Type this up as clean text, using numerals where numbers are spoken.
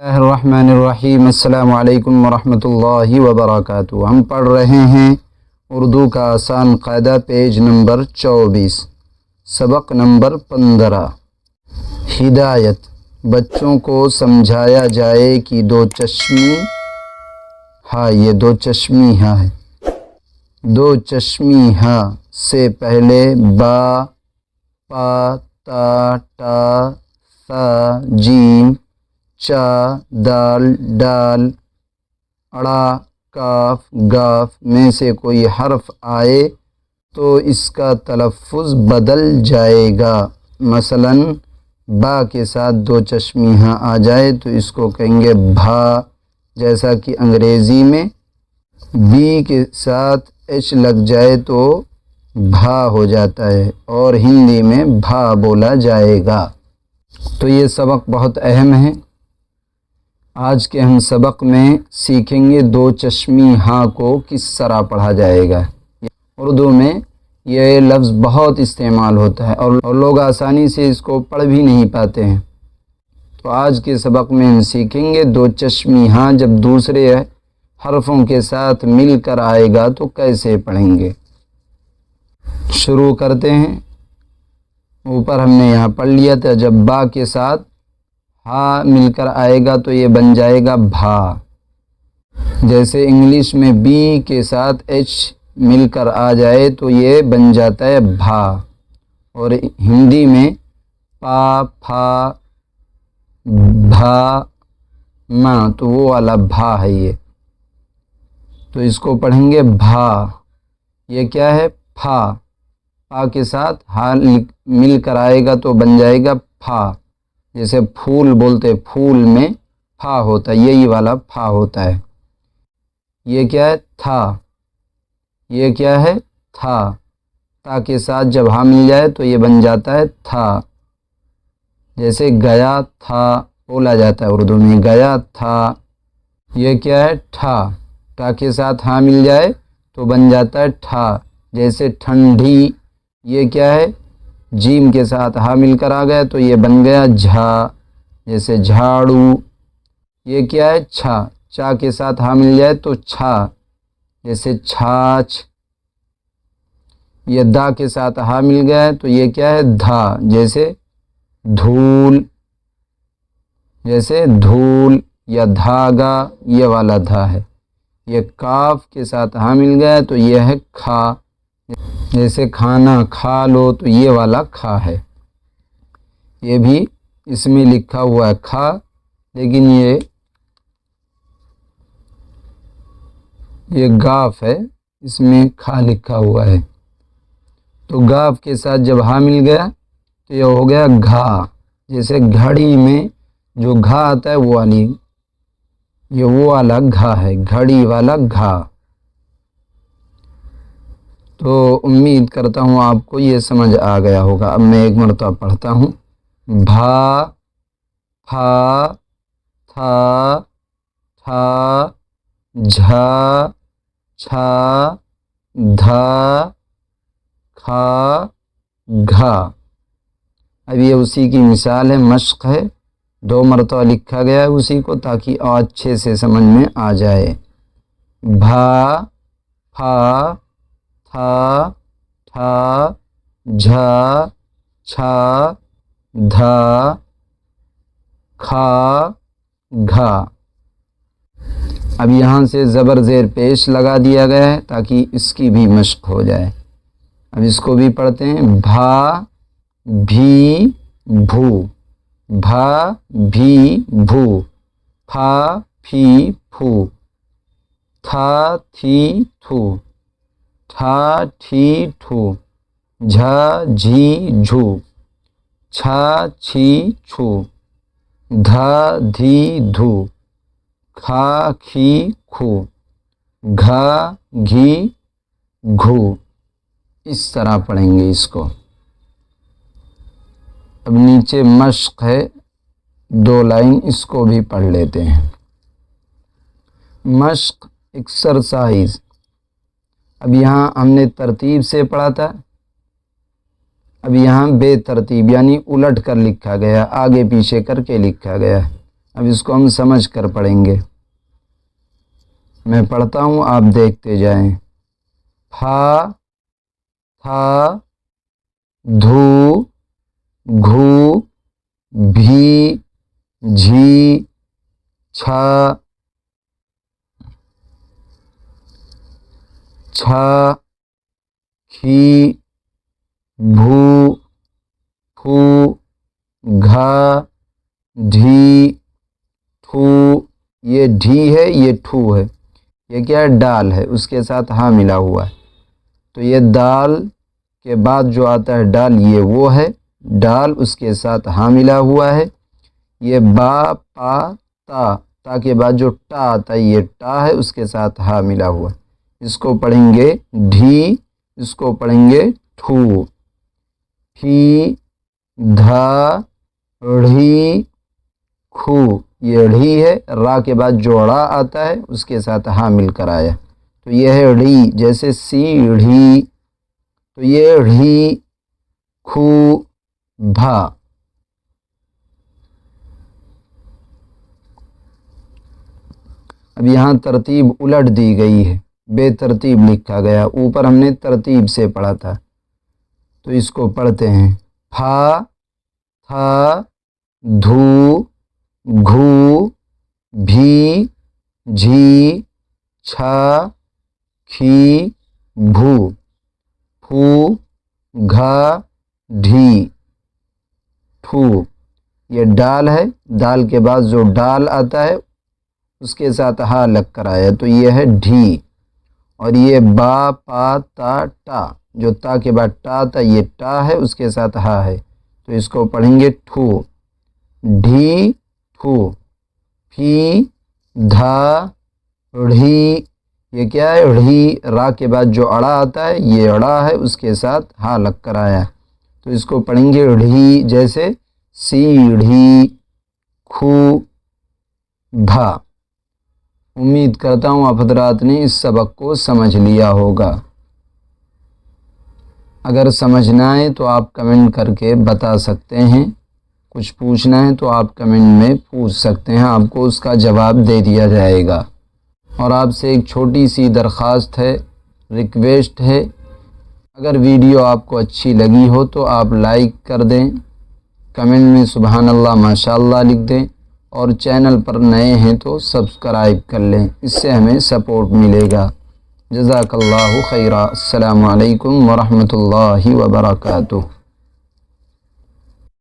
الرحمن الرحیم السلام علیکم ورحمۃ اللہ وبرکاتہ۔ ہم پڑھ رہے ہیں اردو کا آسان قاعدہ، پیج نمبر 24، سبق نمبر 15۔ ہدایت: بچوں کو سمجھایا جائے کہ دو چشمی یہ دو چشمی ہے، دو چشمی سے پہلے با، پا، تا، ٹا، ثا، جیم، چا، دال، ڈال، اڑا، کاف، گاف میں سے کوئی حرف آئے تو اس کا تلفظ بدل جائے گا۔ مثلاً با کے ساتھ دو چشمی آ جائے تو اس کو کہیں گے بھا، جیسا کہ انگریزی میں بی کے ساتھ ایچ لگ جائے تو بھا ہو جاتا ہے اور ہندی میں بھا بولا جائے گا۔ تو یہ سبق بہت اہم ہے۔ آج کے ہم سبق میں سیکھیں گے دو چشمی کو کس طرح پڑھا جائے گا۔ اردو میں یہ لفظ بہت استعمال ہوتا ہے اور لوگ آسانی سے اس کو پڑھ بھی نہیں پاتے ہیں۔ تو آج کے سبق میں ہم سیکھیں گے دو چشمی جب دوسرے حرفوں کے ساتھ مل کر آئے گا تو کیسے پڑھیں گے۔ شروع کرتے ہیں۔ اوپر ہم نے یہاں پڑھ لیا تھا، جب با کے ساتھ ہا مل کر آئے گا تو یہ بن جائے گا بھا۔ جیسے انگلش میں بی کے ساتھ ایچ مل کر آ جائے تو یہ بن جاتا ہے بھا، اور ہندی میں پا، پھا، بھا، ما، تو وہ والا بھا ہے یہ۔ تو اس کو پڑھیں گے بھا۔ یہ کیا ہے؟ پھا۔ پا کے ساتھ ہا مل کر آئے گا تو بن جائے گا پھا۔ جیسے پھول بولتے، پھول میں پھا ہوتا ہے، یہی والا پھا ہوتا ہے۔ یہ کیا ہے؟ تھا۔ یہ کیا ہے؟ تھا۔ تا کے ساتھ جب ہا مل جائے تو یہ بن جاتا ہے تھا۔ جیسے گیا تھا بولا جاتا ہے اردو میں، گیا تھا۔ یہ کیا ہے؟ ٹھا۔ ٹا کے ساتھ ہا مل جائے تو بن جاتا ہے ٹھا۔ جیسے ٹھنڈی۔ یہ کیا ہے؟ جیم کے ساتھ ہا مل کر آ گیا تو یہ بن گیا جھا۔ جیسے جھاڑو۔ یہ کیا ہے؟ چھا۔ چا کے ساتھ ہا مل جائے تو چھا۔ جیسے چھاچھ۔ یہ دا کے ساتھ ہا مل گیا ہے تو یہ کیا ہے؟ دھا۔ جیسے دھول۔ جیسے دھول یا دھاگا، یہ والا دھا ہے۔ یہ کاف کے ساتھ ہا مل گیا ہے تو یہ ہے کھا۔ جیسے کھانا، کھا لو، تو یہ والا کھا ہے۔ یہ بھی اس میں لکھا ہوا ہے کھا، لیکن یہ گاف ہے، اس میں کھا لکھا ہوا ہے۔ تو گاف کے ساتھ جب ہا مل گیا تو یہ ہو گیا گھا۔ جیسے گھڑی میں جو گھا آتا ہے وہ والی، یہ وہ والا گھا ہے، گھڑی والا گھا۔ تو امید کرتا ہوں آپ کو یہ سمجھ آ گیا ہوگا۔ اب میں ایک مرتبہ پڑھتا ہوں۔ بھا، پھا، تھا، ٹھا، جھا، چھا، دھا، کھا، گھا۔ اب یہ اسی کی مثال ہے، مشق ہے، 2 مرتبہ لکھا گیا ہے اسی کو تاکہ اور اچھے سے سمجھ میں آ جائے۔ بھا، پھا، تھا، ٹھا، جھا، چھا، دھا، کھا، گھا۔ اب یہاں سے زبر زیر پیش لگا دیا گیا ہے تاکہ اس کی بھی مشق ہو جائے۔ اب اس کو بھی پڑھتے ہیں۔ بھا، بھی، بھو۔ بھا، بھی، بھو۔ پھا، پھی، پھو۔ تھا، تھی، تھو۔ ٹھا، ٹھی، ٹھو۔ جھا، جھی، جھو۔ چھا، چھی، چھو۔ دھا، دھی، دھو۔ کھا، کھی، کھو۔ گھا، گھی، گھو۔ اس طرح پڑھیں گے اس کو۔ اب نیچے مشق ہے، 2 لائن اس کو بھی پڑھ لیتے ہیں۔ مشق، ایکسرسائز۔ اب یہاں ہم نے ترتیب سے پڑھا تھا، اب یہاں بے ترتیب یعنی الٹ کر لکھا گیا، آگے پیچھے کر کے لکھا گیا ہے۔ اب اس کو ہم سمجھ کر پڑھیں گے. میں پڑھتا ہوں، آپ دیکھتے جائیں. پھا، تھا، دھو، گھو، بھی، جھی، چھا، چھا، کھی، بھو، پھو، گھا، ڈھی، ٹھو. یہ ڈھی ہے، یہ ٹھو ہے. یہ کیا ہے؟ ڈال ہے، اس کے ساتھ ہاں ملا ہوا ہے. تو یہ دال کے بعد جو آتا ہے ڈال، یہ وہ ہے ڈال، اس کے ساتھ ہاں ملا ہوا ہے. یہ با، پا، تا، تا کے بعد جو ٹا آتا ہے یہ ٹا ہے، اس کے ساتھ ہاں ملا ہوا ہے. اس کو پڑھیں گے ڈھی، اس کو پڑھیں گے ٹھو. پھی، دھا، ڑھی، کھو. یہ ڑھی ہے، را کے بعد جو ڑا آتا ہے اس کے ساتھ ہاں مل کر آیا، تو یہ ہے ڑھی. جیسے سیڑھی، تو یہ ڑھی، کھو، بھا. اب یہاں ترتیب الٹ دی گئی ہے، بے ترتیب لکھا گیا. اوپر ہم نے ترتیب سے پڑھا تھا، تو اس کو پڑھتے ہیں. پھا، تھا، دھو، گھو، بھی، جھی، چھا، کھی، بھو، پھو، گھا، ڈھی، ٹھو. یہ ڈال ہے، دال کے بعد جو ڈال آتا ہے اس کے ساتھ ہاں لگ کر آیا، تو یہ ہے ڈھی. اور یہ با، پا، تا، ٹا، جو تا کے بعد ٹا آتا یہ ٹا ہے، اس کے ساتھ ہاں ہے، تو اس کو پڑھیں گے ٹھو. ڈھی، ٹھو. پھی، دھا، ڑھی. یہ کیا ہے؟ ڑھی. را کے بعد جو اڑا آتا ہے یہ اڑا ہے، اس کے ساتھ ہاں لگ کر آیا، تو اس کو پڑھیں گے ڑھی. جیسے سیڑھی، کھو، بھا. امید کرتا ہوں آپ حضرات نے اس سبق کو سمجھ لیا ہوگا. اگر سمجھنا ہے تو آپ کمنٹ کر کے بتا سکتے ہیں. کچھ پوچھنا ہے تو آپ کمنٹ میں پوچھ سکتے ہیں، آپ کو اس کا جواب دے دیا جائے گا. اور آپ سے ایک چھوٹی سی درخواست ہے، ریکویسٹ ہے. اگر ویڈیو آپ کو اچھی لگی ہو تو آپ لائک کر دیں، کمنٹ میں سبحان اللہ ماشاء اللہ لکھ دیں، اور چینل پر نئے ہیں تو سبسکرائب کر لیں، اس سے ہمیں سپورٹ ملے گا. جزاک اللہ خیرہ. السلام علیکم ورحمۃ اللہ وبرکاتہ.